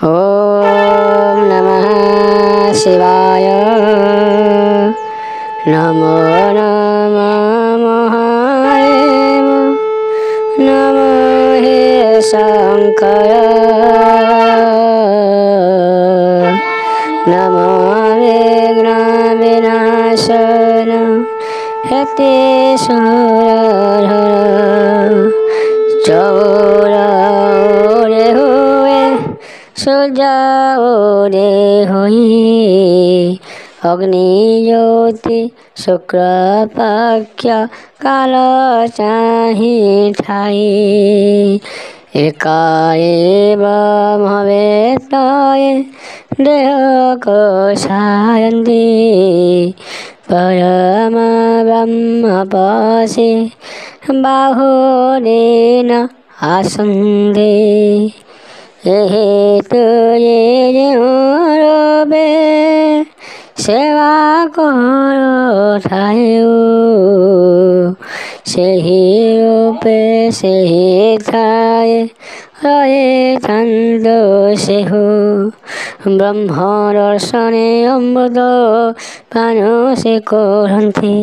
ॐ नमः शिवाय। नमो नमः महादेव। नमो हे शंकर। नमो विघ्न विनाशन हेते सुरधर। चौर ओरे हुए सूर्य ओरे हुई। अग्नि ज्योति शुक्र पक्ष काल चाहि ठाई। एकाएव भवेतये देह को सायन्ति। परम ब्रह्म पशि बाहुरेण आसन्ते। हेतु ये रूपे सेवा करो ठायो। सेहि रूपे सेहि ठाए रहे चंदो सेहु। ब्रह्म दर्शने अमृत पान से करन्ति।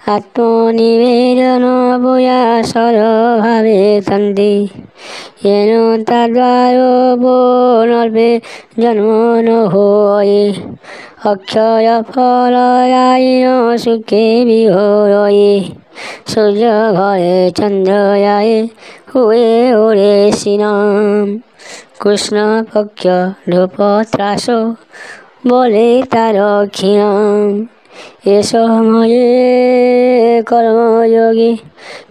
आत्मनिवेदन प्रयासर भावे तन्ति। येन तद्वारो पुनर्वे जन्म न होय। अक्षय फलयायिन सुखे विहरये। सूर्य घरे चंद्रयाये हुए ओरे श्रीराम। कृष्ण पक्ष धूप त्रास बोले तार क्षीणाम। ये समये कर्मयोगी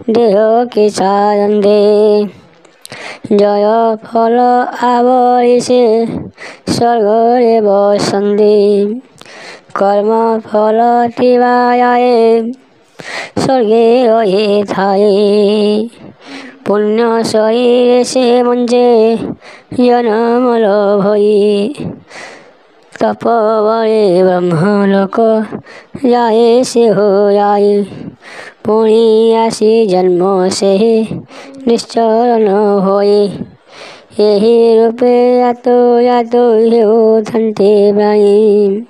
देह के सायन्ते। जय फल आवरिसे स्वर्गरे बसन्ति। कर्म फल तिवाये स्वर्गे रहे ठाई। पुण्य शरीर से मंजे जन्म लभई। तपबले ब्रह्मलोक जाए से हो जाए। पुणी आसी जन्म से निश्चल न होए। यही रूपे यातो यातो हेउथन्ते प्राणी।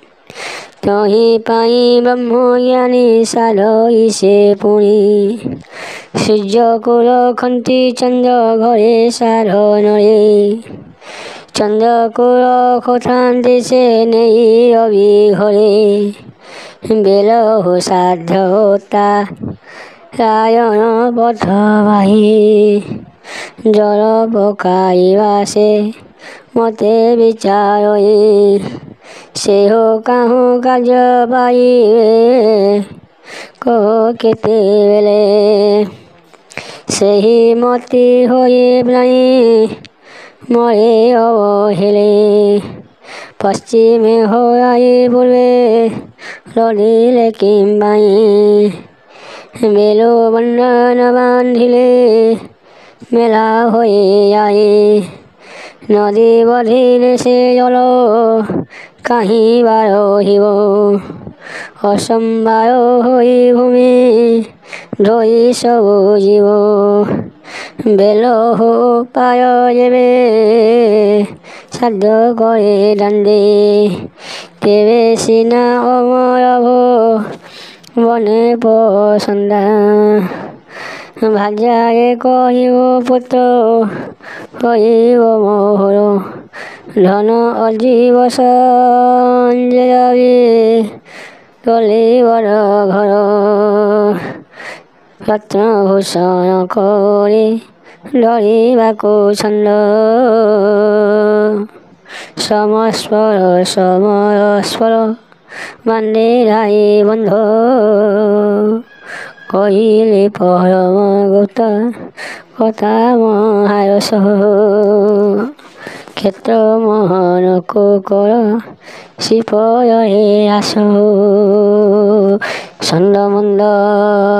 तहि पाई ब्रह्म ज्ञानी साधई से पुणी। सूर्य कुल खन्ति चंद्र घरे साधनरे। चंद्र कुल खोथान्ति से नहीं रवि घरे। बेल हो साध्य होता रायण पथ बाही। जल पकाइबा से मते विचारई। से हो काहू कार्य पाइबे कह केते बेले। सेहि मति होई प्राणी मरे अवहेले। पश्चिमे होई पूर्वे लड़िले किंबाई। बेलो बंधन बांधिले मेला होई आई। नदी बधिले से जल काहीं बार हिब। असंबार होई भूमि धोई सबु जीव। बेल हो पाय जेबे साध्य करे दांडे। तेबे सिना अमर भो बने पसंदा। भाजाए कहिब पुत्र कहिब मोहर। धन अजीब संजय तलिबर घर। रत्नभूषण करे धरिबाको छन्द। समस्पर समरस्पर बांधे राई बंध। कहिले परम गुप्त कथा महारस। क्षेत्र मोहन को कर सिपय आस। छंद मंद